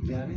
ደብረ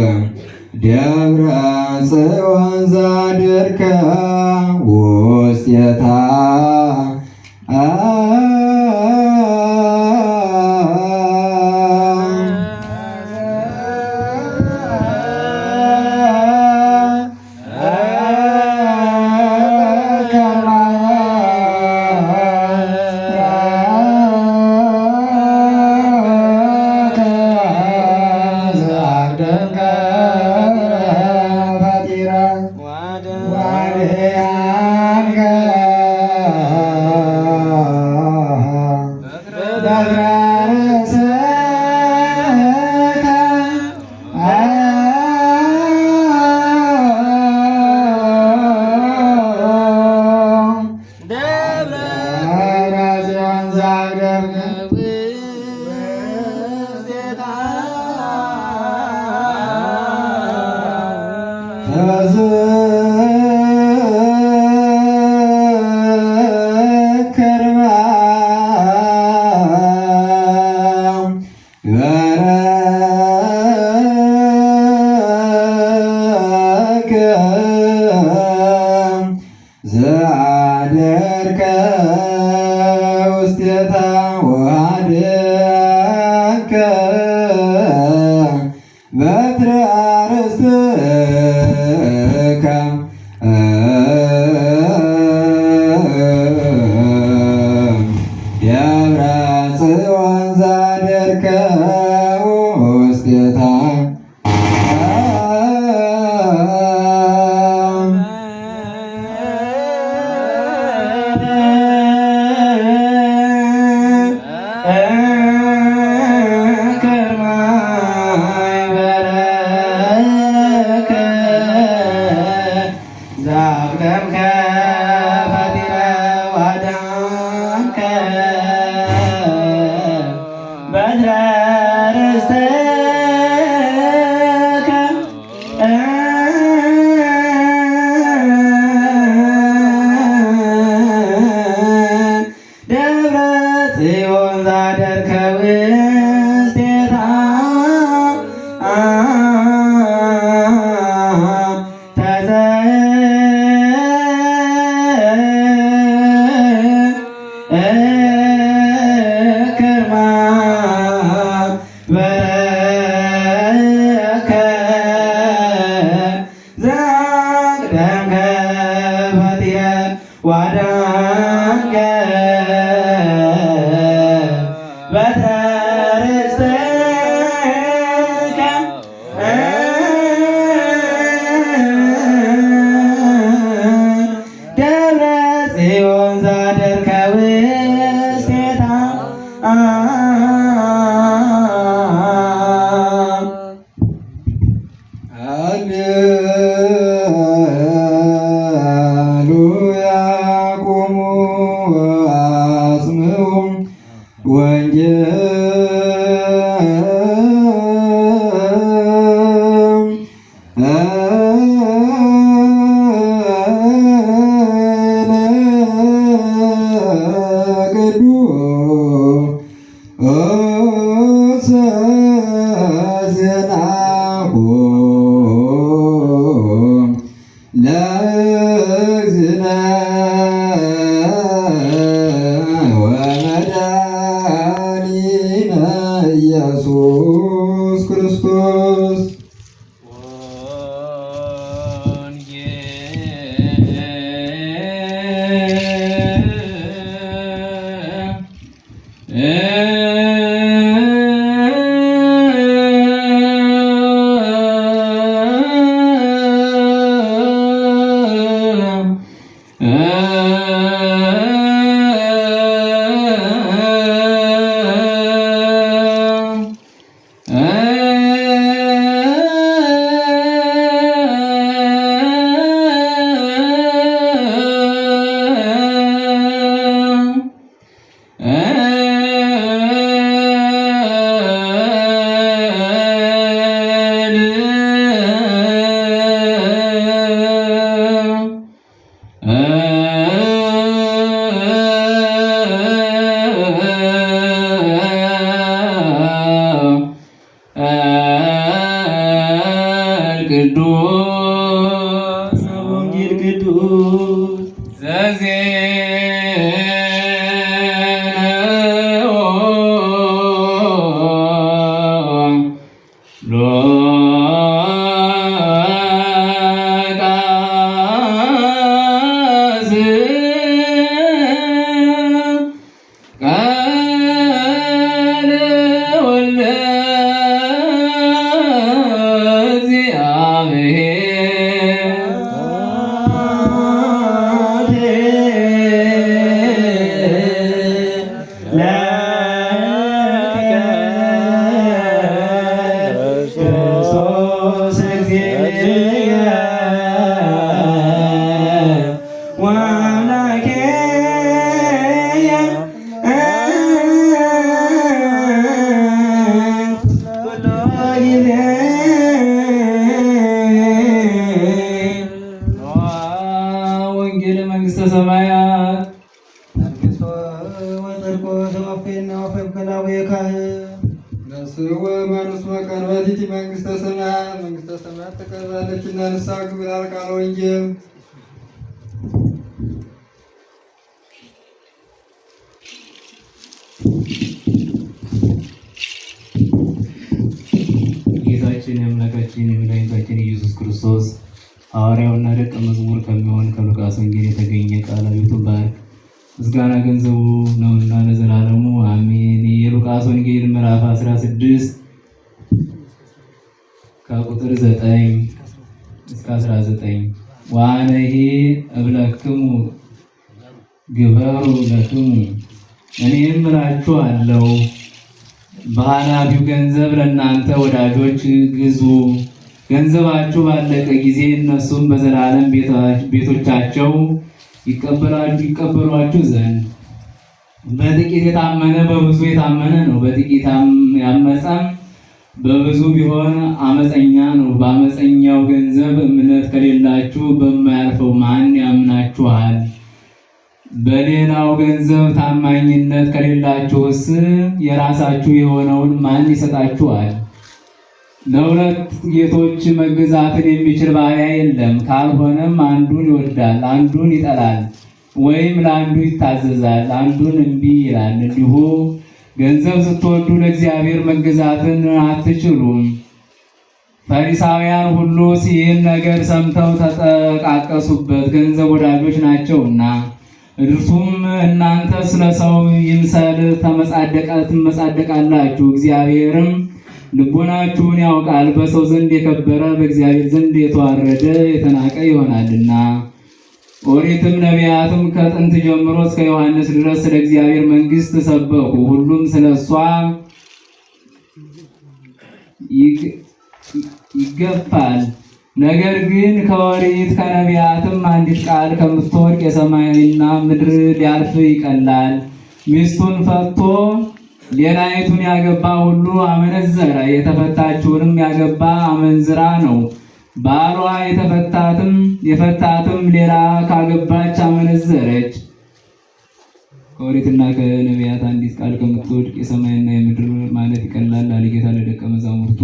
ጽዮን ዘአደርከ ውስቴታ ኢየሱስ ክርስቶስ መንግሥተ ሰማያት ተቀርባለችና ንስሐ ግቡ ይላል ቃለ ወንጌል። ጌታችን የአምላካችን የመድኃኒታችን ኢየሱስ ክርስቶስ ሐዋርያውና ደቀ መዝሙር ከሚሆን ከሉቃስ ወንጌል የተገኘ ቃል አቤቱን ባርክ፣ ምስጋና ገንዘቡ ነውና ለዘላለሙ አሜን። የሉቃስ ወንጌል ምዕራፍ 16 ከቁጥር 9 እስከ 19 ወአነሂ እብለክሙ ግበሩ ለክሙ፣ እኔም እላችኋለሁ በኃላፊው ገንዘብ ለእናንተ ወዳጆች ግዙ። ገንዘባችሁ ባለቀ ጊዜ እነሱም በዘላለም ቤቶቻቸው ይቀበሏችሁ ዘንድ። በጥቂት የታመነ በብዙ የታመነ ነው፣ በጥቂት ያመፀም በብዙ ቢሆን አመፀኛ ነው። በአመፀኛው ገንዘብ እምነት ከሌላችሁ በማያልፈው ማን ያምናችኋል? በሌላው ገንዘብ ታማኝነት ከሌላችሁስ የራሳችሁ የሆነውን ማን ይሰጣችኋል? ለሁለት ጌቶች መገዛትን የሚችል ባሪያ የለም። ካልሆነም አንዱን ይወዳል፣ አንዱን ይጠላል፣ ወይም ለአንዱ ይታዘዛል፣ አንዱን እምቢ ይላል። እንዲሁ ገንዘብ ስትወዱ ለእግዚአብሔር መገዛትን አትችሉም። ፈሪሳውያን ሁሉ ይህን ነገር ሰምተው ተጠቃቀሱበት፣ ገንዘብ ወዳጆች ናቸውና። እርሱም እናንተ ስለ ሰው ይምሰል ትመጻደቃላችሁ፣ እግዚአብሔርም ልቦናችሁን ያውቃል። በሰው ዘንድ የከበረ በእግዚአብሔር ዘንድ የተዋረደ የተናቀ ይሆናልና። ኦሪትም ነቢያትም ከጥንት ጀምሮ እስከ ዮሐንስ ድረስ ስለ እግዚአብሔር መንግሥት ሰበኩ። ሁሉም ስለ እሷ ይገፋል። ነገር ግን ከኦሪት ከነቢያትም አንዲት ቃል ከምትወድቅ የሰማይና ምድር ሊያልፍ ይቀላል። ሚስቱን ፈቶ ሌላይቱን ያገባ ሁሉ አመነዘረ፣ የተፈታችውንም ያገባ አመንዝራ ነው። ባሏ የፈታትም ሌላ ካገባች አመነዘረች። ከኦሪትና ከነቢያት አንዲት ቃል ከምትወድቅ የሰማይና የምድር ማለት ይቀላል አለ ጌታ ለደቀ መዛሙርቱ።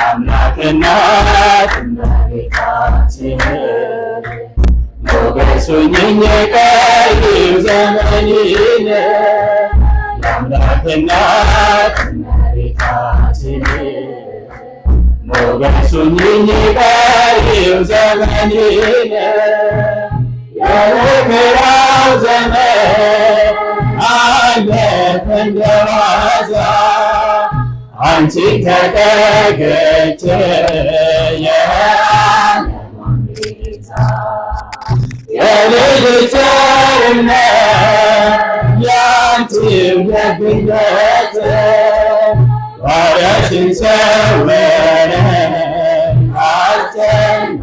አምላክ እናት እመቤታችን ሞገስ ሁኚኝ ቀሪው ዘመኔን የአምላክ እናት እመቤታችን ሞገስ ሁኚኝ ቀሪው ዘመኔን የመከራው ዘመን አለፈ እንደ ዋዛ አንቺን ተጠግቼ የዓለሙን ቤዛ የልጅሽ ቸርነት ያንቺው ደግነት ባሪያሽን ሰወረን ካስጨናቂ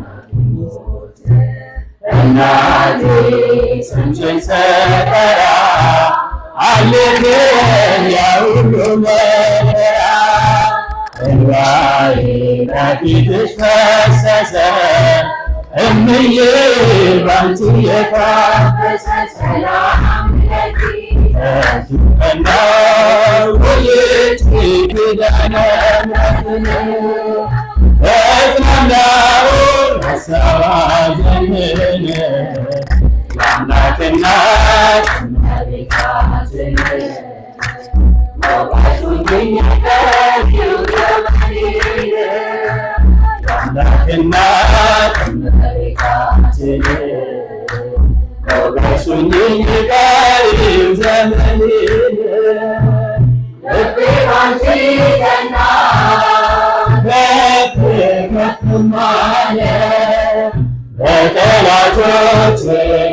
ሞት። እናቴ ስምሽን ስጠራ አለፈ ያ ሁሉ መከራ እንባዬ በፊትሽ ፈሰሰ እምዬ ባንቺ የታበሰ ሰላም ለኪ ቀናው ቆየች ኪዳነ ምሕረትን ተጽናናው ሀሳብ ሐዘንን የአምላክ እናት እመቤታችን ሞገስ ሁኚኝ ቀሪው ዘመኔን የአምላክ እናት እመቤታችን ሞገስ ሁኚኝ ቀሪው ዘመኔን ልቤ ባንቺ ቀና ከፍ ከፍም አለ በጠላቶቼ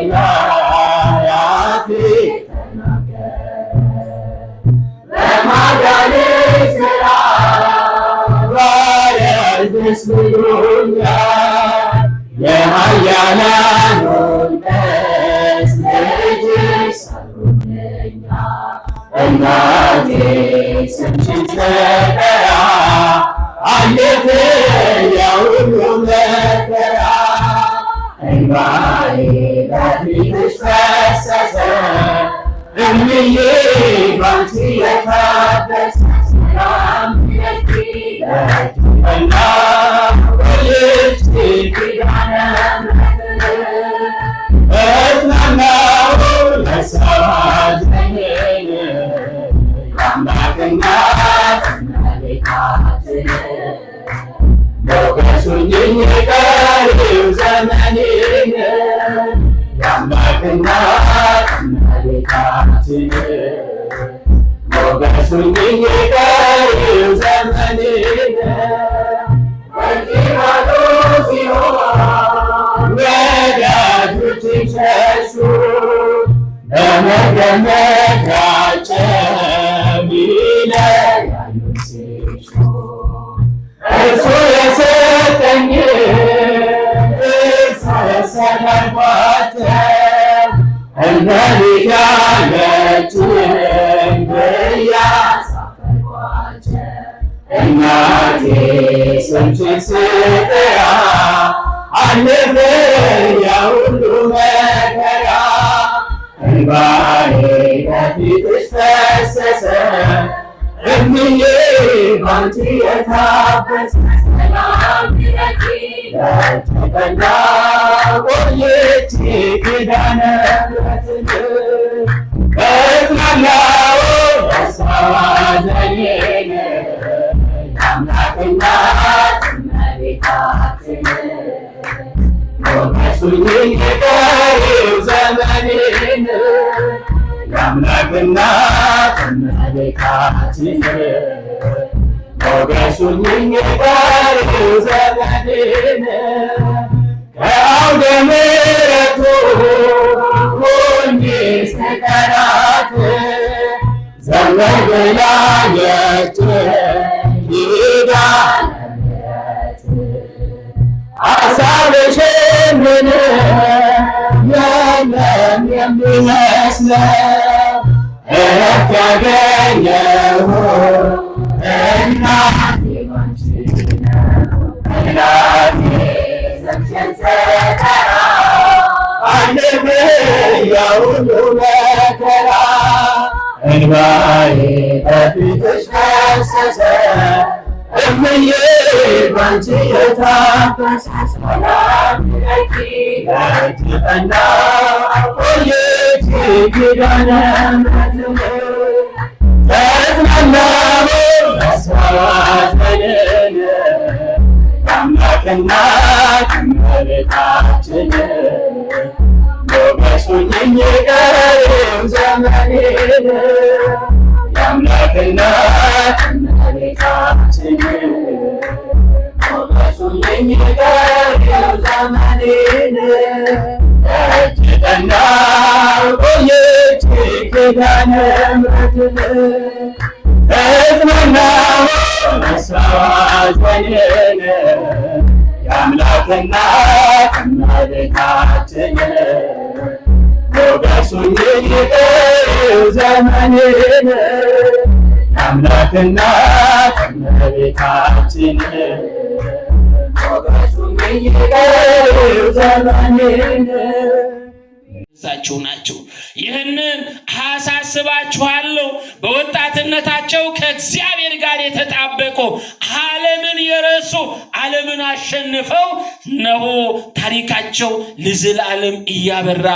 ላይ አፌ ተናገረ በማዳንሽ ሥራ ባሪያሽ ደስ ብሎኛል የኃያላኑን ቀስት ልጅሽ ሰብሮልኛል። እናቴ ስምሽን ስጠራ አለፈ ያ ሁሉ መከራ እንባዬ በፊትሽ ፈሰሰ እምዬ ባንቺ የታበሰ ሰላም ለኪ ቀናው ቆየች ኪዳነ ምሕረትን ተጽናናው ሀሳብ ሐዘኔን የአምላክ እናት እመቤታችን ሞገስ ሁኚኝ ቀሪው ዘመኔን የአምላክ እናት እመቤታችን ሞገስ ሁኚኝ ቀሪው ዘመኔን ወንጌላቱ ሲሆን ወዳጆችሽ ሸሹ በመገመቻቸው ሊለያዩን ሲሹ እርሱ የሰጠኝ እርሱ የሰጠባቸው እመቤት ያለችን ብያሳፈርኳቸው። እናቴ ስምሽን ስጠራ አለፈ ያ ሁሉ መከራ እንባዬ በፊትሽ ፈሰሰ እምዬ ባንቺ የታበሰ ሰላም ለኪ ቀናው ቆየች ኪዳነ ምሕረትን ተጽናናው ሀሳብ ሐዘኔን ሞገሱኝ የቀሪው ዘመኔን የአምላክ እናት እመቤታችን ሞገሱኝ የቀሪው ዘመኔን ከአውደ ምሕረቱ ሆኜ ስቀራት ዘመን ብላ ኪዳነ ምሕረት ሐሳብሽን ምን የለም የሚመስለው እረፍት ያገኘሁ እናቴ ባንቺ ነው። እናቴ ስምሽን ስጠራ አለፈ ያ ሁሉ መከራ እንባዬ በፊትሽ ፈሰሰ እምዬ ባንቺ የታበሰ ሰላም ለኪ ለትጠና ቆየች ኪዳነ ምሕረት ተጽናናሁ መስዋዕት በደል የአምላክ እናት እመቤታችን ሞገሱኝ የቀሪው ዘመኔን የአምላክ እናት እመቤታችን ሞገሱኝ የቀሪው ዘመኔን ደጅ ጠናሁ ቆየች ኪዳነ ምሕረት ተጽናናሁ መስዋዕት በደል የአምላክ እናት እመቤታችን ሞገሱኝ የቀሪው ዘመኔን የአምላክ እናት እመቤታችን ሞገሱኝ የቀሪው ዘመኔን ዛቸው ናቸው። ይህንን አሳስባችኋለሁ። በወጣትነታቸው ከእግዚአብሔር ጋር የተጣበቁ ዓለምን የረሱ ዓለምን አሸንፈው እነሆ ታሪካቸው ለዘላለም እያበራ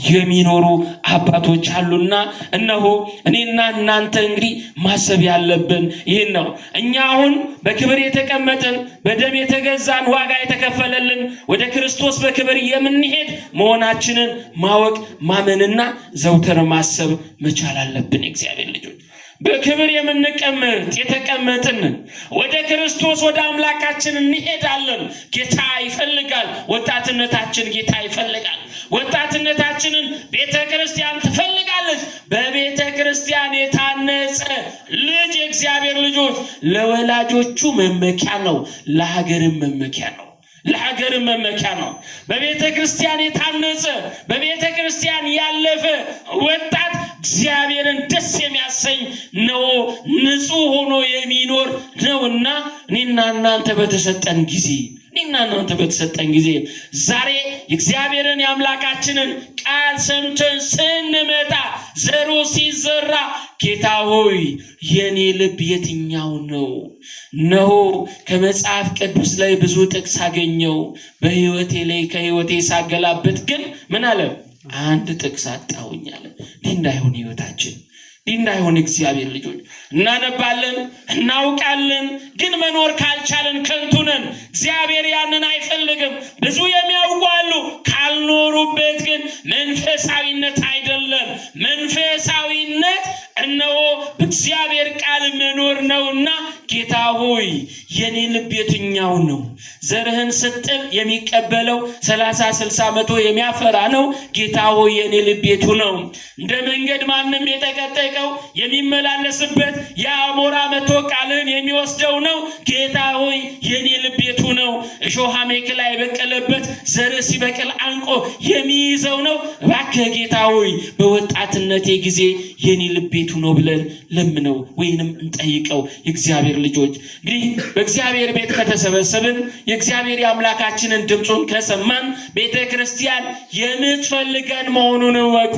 የሚኖሩ አባቶች አሉና እነሆ እኔና እናንተ እንግዲህ ማሰብ ያለብን ይህን ነው። እኛ አሁን በክብር የተቀመጥን በደም የተገዛን ዋጋ የተከፈለልን ወደ ክርስቶስ በክብር የምንሄድ መሆናችንን ማወቅ ማመንና ዘውትር ማሰብ መቻል አለብን። እግዚአብሔር ልጆች በክብር የምንቀመጥ የተቀመጥን ወደ ክርስቶስ ወደ አምላካችን እንሄዳለን። ጌታ ይፈልጋል። ወጣትነታችን ጌታ ይፈልጋል። ወጣትነታችንን ቤተ ክርስቲያን ትፈልጋለች። በቤተ ክርስቲያን የታነጸ ልጅ የእግዚአብሔር ልጆች ለወላጆቹ መመኪያ ነው፣ ለሀገርም መመኪያ ነው። ለሀገር መመኪያ ነው። በቤተ ክርስቲያን የታነጸ በቤተ ክርስቲያን ያለፈ ወጣት እግዚአብሔርን ደስ የሚያሰኝ ነው፣ ንጹህ ሆኖ የሚኖር ነውና እኔና እናንተ በተሰጠን ጊዜ ዛሬ የእግዚአብሔርን የአምላካችንን ቃል ሰምተን ስንመጣ ዘሩ ሲዘራ ጌታ ሆይ የኔ ልብ የትኛው ነው? ነው ከመጽሐፍ ቅዱስ ላይ ብዙ ጥቅስ አገኘው። በህይወቴ ላይ ከህይወቴ ሳገላበት ግን ምን አለ? አንድ ጥቅስ አጣሁኝ አለ። እንዳይሆን ህይወታችን እንዳይሆን እግዚአብሔር ልጆች እናነባለን፣ እናውቃለን፣ ግን መኖር ካልቻለን ከንቱ ነን። እግዚአብሔር ያንን አይፈልግም። ብዙ የሚያውቁ አሉ፣ ካልኖሩበት ግን መንፈሳዊነት አይደለም። መንፈሳዊነት እነሆ በእግዚአብሔር ቃል መኖር ነውና ጌታ ሆይ የኔ ልብ የትኛው ነው? ዘርህን ስጥል የሚቀበለው 30 60 መቶ የሚያፈራ ነው። ጌታ ሆይ የኔ ልብ የቱ ነው? እንደ መንገድ ማንም የተቀጠቀው የሚመላለስበት የአሞራ መቶ ቃልህን የሚወስደው ነው። ጌታ ሆይ የኔ ልብ የቱ ነው? እሾህ አሜከላ የበቀለበት ዘርህ ሲበቅል አንቆ የሚይዘው ነው። እባክህ ጌታ ሆይ በወጣትነቴ ጊዜ የኔ ልብ የቱ ነው ብለን ለምነው ወይንም እንጠይቀው። የእግዚአብሔር ልጆች እንግዲህ በእግዚአብሔር ቤት ከተሰበሰብን የእግዚአብሔር የአምላካችንን ድምፁን ከሰማን ቤተ ክርስቲያን የምትፈልገን መሆኑን እወቁ።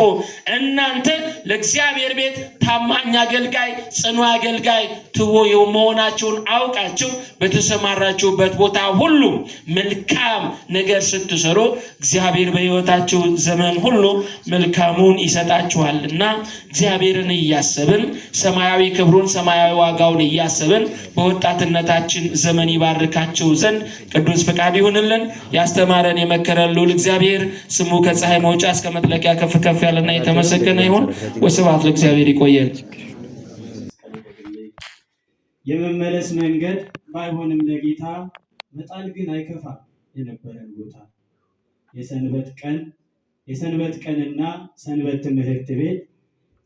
እናንተ ለእግዚአብሔር ቤት ታማኝ አገልጋይ፣ ጽኑ አገልጋይ ትወዩ መሆናችሁን አውቃችሁ በተሰማራችሁበት ቦታ ሁሉ መልካም ነገር ስትሰሩ እግዚአብሔር በሕይወታችሁ ዘመን ሁሉ መልካሙን ይሰጣችኋልና እግዚአብሔርን እያሰብን ሰማያዊ ክብሩን ሰማያዊ ዋጋውን እያሰብን በወጣትነታችን አባቶቻችን ዘመን ይባርካቸው ዘንድ ቅዱስ ፈቃድ ይሁንልን። ያስተማረን የመከረን ልዑል እግዚአብሔር ስሙ ከፀሐይ መውጫ እስከ መጥለቂያ ከፍ ከፍ ያለና የተመሰገነ ይሁን። ወስብሐት ለእግዚአብሔር። ይቆየን። የመመለስ መንገድ ባይሆንም ለጌታ መጣል ግን አይከፋ የነበረን ቦታ የሰንበት ቀንና ሰንበት ትምህርት ቤት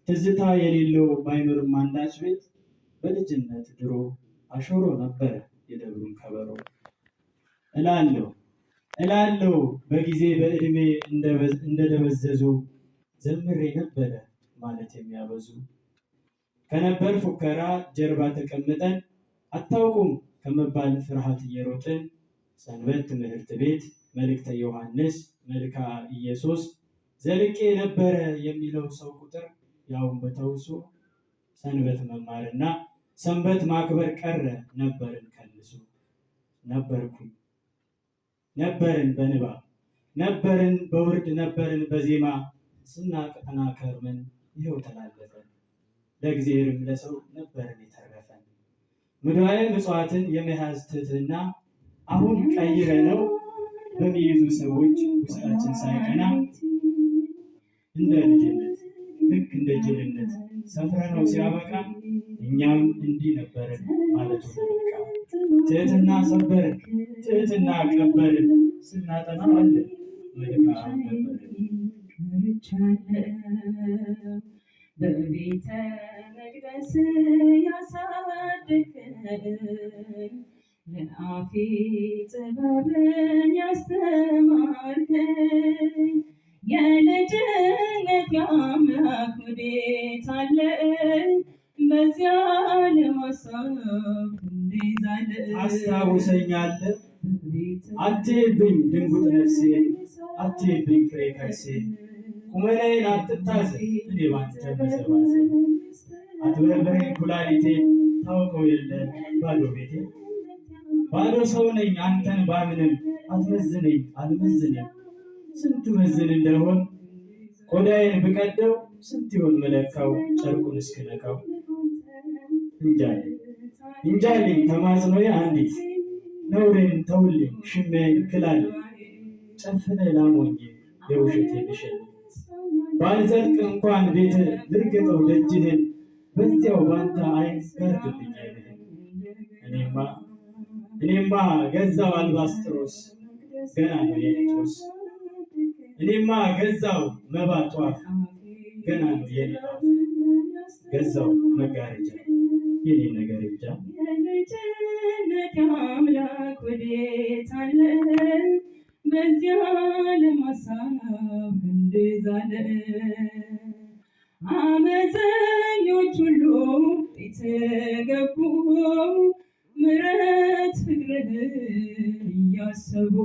ትዝታ የሌለው ባይኖርም አንዳች ቤት በልጅነት ድሮ አሾሮ ነበረ የደብሩን ከበሮ እላለሁ በጊዜ በዕድሜ እንደደበዘዙ ዘምሬ ነበረ ማለት የሚያበዙ ከነበር ፉከራ ጀርባ ተቀምጠን አታውቁም ከመባል ፍርሃት እየሮጥን ሰንበት ትምህርት ቤት መልእክተ ዮሐንስ መልካ ኢየሱስ ዘልቄ ነበረ የሚለው ሰው ቁጥር ያውን በተውሶ ሰንበት መማርና ሰንበት ማክበር ቀረ ነበርን ከልሶ ነበርን በንባብ ነበርን በውርድ ነበርን በዜማ ስናቅጠና ከርመን ይኸው ተላለፈን ለእግዚአብሔርም ለሰው ነበርን የተረፈን ምድራዊ ምጽዋትን የመያዝ ትሕትና አሁን ቀይረ ነው በሚይዙ ሰዎች ውስጣችን ሳይቀና እንደ ልጅነት ልክ እንደ ጅልነት ሰፍረነው ሲያበቃ እኛም እንዲህ ነበርን ማለቱ በቃ ትሕትና ሰበርን ትሕትና ቀበርን ስናጠና አለ መልካም ነበርን በቤተ መቅደስ ያሳደገኝ ለአፌ ጥበብን ያስተማርከኝ የልጅነት የአምላክ ወዴት አለ በዚያ ለማሳብ እንዴት አለ አስታውሰኛለህ አትሄድብኝ ድንጉጥ ነፍሴ አትሄድብኝ ፍሬ ከርሴ ቁመናዬን አትታዘብ እኔ ባንተ መሰባሰብ አትበርብረኝ ኩላሊቴ ታውቀው የለ ባዶ ቤቴ ባዶ ሰው ነኝ አንተን ባምንም አትመዝነኝ አልመዝንም ስንት መዝን እንደሆን ቆዳዬን ብቀደው ስንት ይሆን መለካው ጨርቁን እስክነካው እንጃልኝ ተማጽኖዬ አንዲት ነውሬን ተውልኝ ሽሜን ክላል ጨፍነ ላሞኝ የውሸት ልሸል ባልዘልቅ እንኳን ቤት ልርገጠው ደጅህን በዚያው ባንተ አይን ጋርድልኝ አይንህን እኔማ ገዛው አልባስጥሮስ ገና ነው የኔጦስ እኔማ ገዛው መባ ጧፍ ገና ነው የኔ ጧፍ ገዛው መጋረጃ የኔ ነገር እንጃ የልጅነት አምላክ ወዴት አለ በዚያ ለማሳብ እንዴት አለ አመፀኞች ሁሉ ቤት ገቡ ምሕረት ፍቅርህን እያሰቡ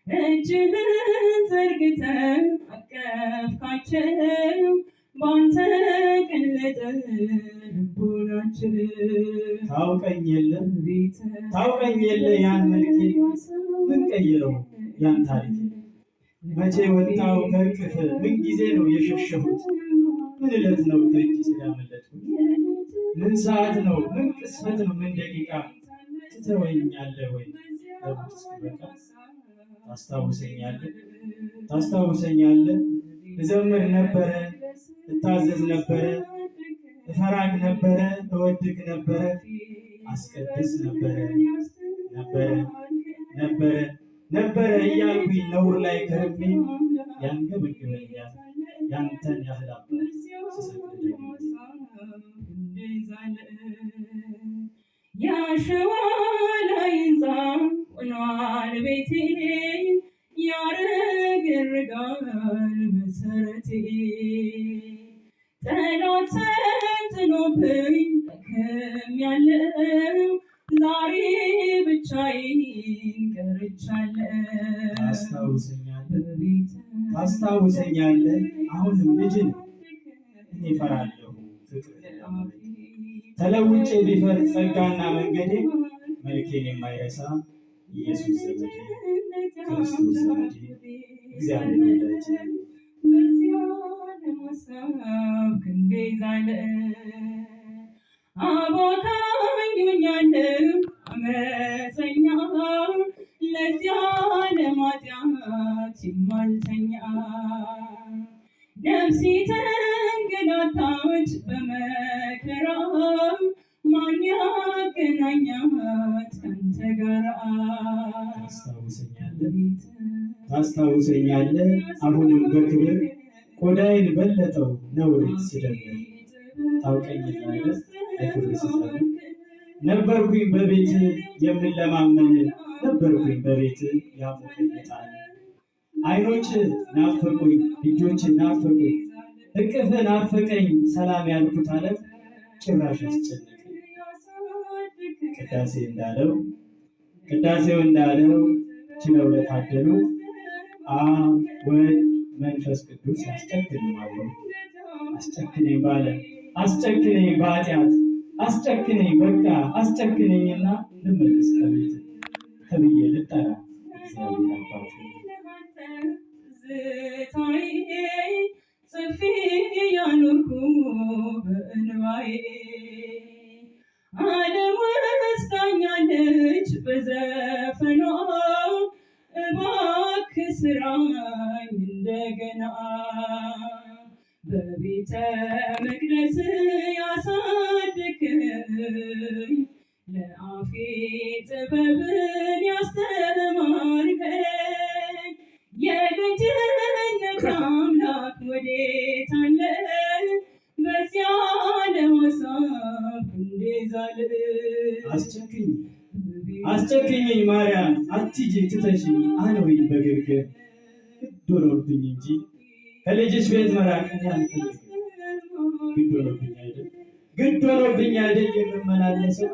እጅህን ዘርግተህ አቀፍካቸው ባንተ ቀለጠ ልቦናችን ታውቀኝ የለ ያን መልኬ ምን ቀይረው ያን ታሪክ መቼ ወጣው ከእቅፍ ምን ጊዜ ነው የሸሸሁት ምን ዕለት ነው ከእጅ ስላመለጥኩት ምን ሰዓት ነው ምን ቅስፈት ነው ምን ደቂቃ ትተወኛለህ ወይ ለሞት እስክበቃ ታስታውሰኛለህ እዘምር ነበረ እታዘዝ ነበረ እፈራክ ነበረ እወድቅ ነበረ አስቀድስ ነበረ እያልኩኝ ነውር ላይ ከርቤ ያንገበግበኛል ያንተን ያህል አባት ስሰግድ ያሸዋ ላይ ሕንፃ ሆኗል ቤቴ ያረገርጋል መሰረቴ ጠላት ሰልጥኖብኝ ደክሜያለሁ ዛሬ ብቻዬን ቀርቻለሁ ታስታውሰኛለህ አሁንም ልጅ ነኝ እኔ እፈራለሁ ፍቅር ተለውጬ ቢፈር ጸጋና መንገዴ መልኬን የማይረሳ ኢየሱስ ዘመዴ ክርስቶስ ዘመዴ እግዚአብሔር ወዳጄ በዚያ ለማሳብ እንዴት አለ አባካኝ ሆኛለሁ አመፀኛ ለዚያ ለማጥያት የማልተኛ ነፍሴ ተንገላታች በመከራ ማን ያገናኛት ካንተ ጋር? ታስታውሰኛለህ አሁንም በክብር ቆዳዬን በለጠው ነውር ስደምር ታውቀኝ አይደል ለክብር ስዘምር ነበርኩኝ በቤት የምለማመን ነበርኩኝ በቤት ያሞቀኝ ዕጣን አይኖች ናፈቁኝ እጆች ናፈቁኝ እቅፍ ናፈቀኝ ሰላም ያልኩት ዓለም ጭራሽ አስጨነቀኝ። ቅዳሴው እንዳለው ችለው ለታደሉ አብ ወልድ መንፈስ ቅዱስ ያስጨክንማሉ። አስጨክነኝ ባለ አስጨክነኝ በኃጢአት አስጨክነኝ በቃ አስጨክነኝና ልመለስ ከቤት ተብዬ ልጠራ እግዚአብሔር አባቴ ዝታዬ ጽፌ ያኖርኩ በእንባዬ ዓለም ወስዳኛለች በዘፈኗ እባክህ ስራኝ እንደገና በቤተ መቅደስ ያሳደግከኝ ለአፌ ጥበብን ያስተማርከኝ የልጅነት አምላክ ወዴት አለ? በዚያ ለመሳብ እንዴዛል አስጨክኝ ማርያም አትሂጂ ትተሽኝ አኖሪኝ በግርግር ግድ ሆኖብኝ እንጂ ከልጅሽ ቤት መራቅን አልፈልግም። ግድ ሆኖብኝ አይደል የምመላለሰው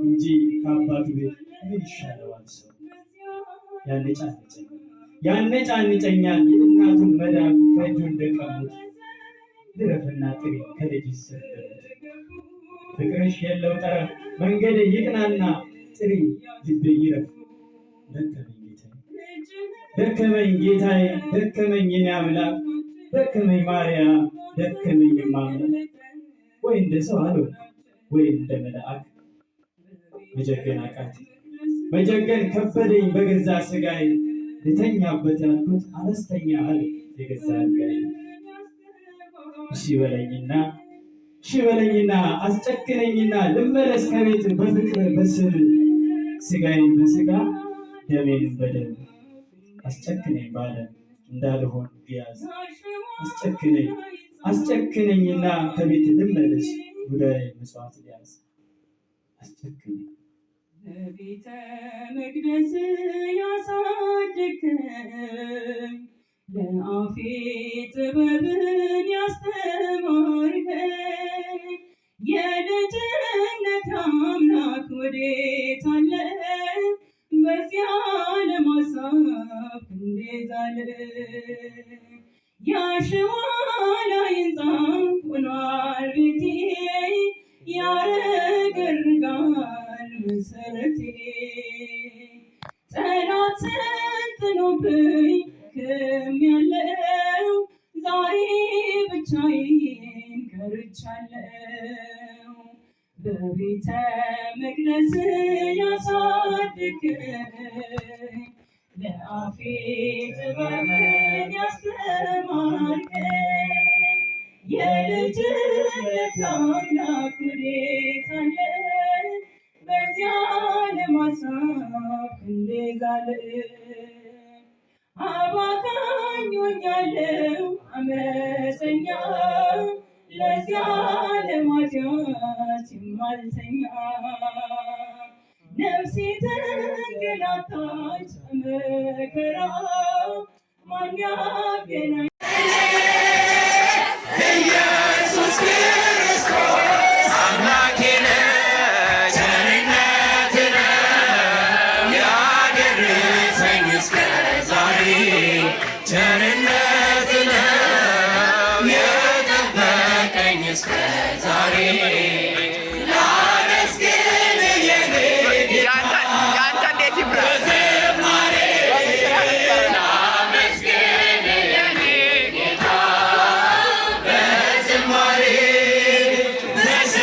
እንጂ ከአባቱ ቤት ምን ይሻለዋል ሰው? ያነጫንጨኛል የእናቱን መዳፍ በእጁ እንደቀሙት ልረፍና ጥሪ ከልጅሽ ሰደዱት ፍቅርሽ የለው ጠረፍ መንገድ ይቅናና ጥሪ ልቤ ይረፍ። ደከመኝ ጌታዬ ደከመኝ የኔ አምላክ ደከመኝ ማርያም ደከመኝ ማምላክ ወይ እንደ ሰው አልሆንክ ወይ እንደ መልአክ መጀገን አቃተኝ መጀገን ከበደኝ በገዛ ስጋዬ ልተኛበት ያልኩት አነስተኛ አለ የገዛ አልጋዬ እሺ በለኝና አስጨክነኝና ልመለስ ከቤት በፍቅር በስም ስጋዬን በስጋ ደሜን በደም አስጨክነኝ ባለ እንዳልሆን ቢያዝ አስጨክነኝና ከቤት ልመለስ ጉዳይ መስዋዕት ሊያዝ አስጨክነኝ በቤተ መቅደስ ያሳደግከኝ ለአፌ ጥበብን ያስተማርከኝ የልጅነት አምላክ ወዴት አለ? በዚያ ለማሳብ እንዴዛል ያሸዋ ላይ ሕንፃ ሆኗል ቤቴ ያረገርጋል መሰረቴ ጠላት ሰልጥኖብኝ ክሜያለሁ ዛሬ ብቻዬን ቀርቻለሁ በቤተ መቅደስ ያሳደግከኝ ለአፌ ጥበብን ያስተማርከኝ የልጅነት አምላክ ወዴት አለ? በዚያ ለማሳብ እንዴዛል አባካኝ ሆኛለሁ አመፀኛ ለዚያ ለማጥያት የማልተኛ ነፍሴ ተንገላታች በመከራ ማን ያገናኝ ኢየሱስ ክርስቶስ አምላኬ ነው ቸርነት ነው ያደረሰኝ እስከ ዛሬ ቸርነት ነው የጠበቀኝ እስከ ዛሬ Let's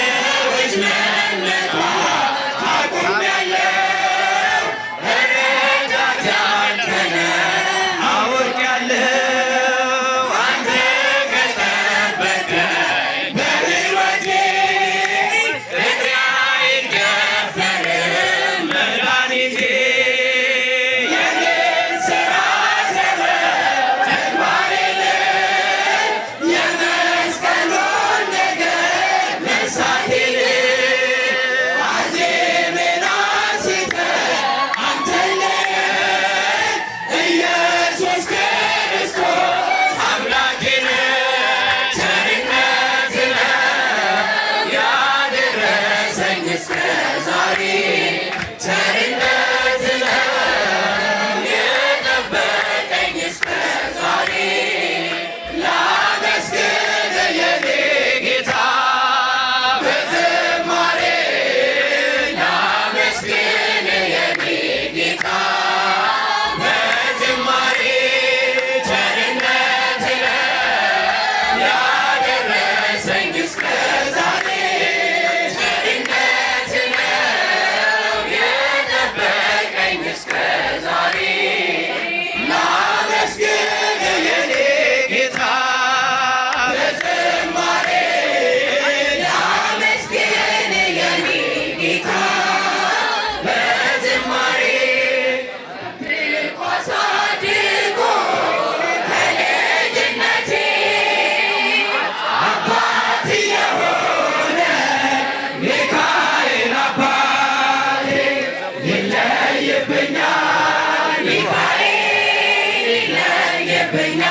በኛ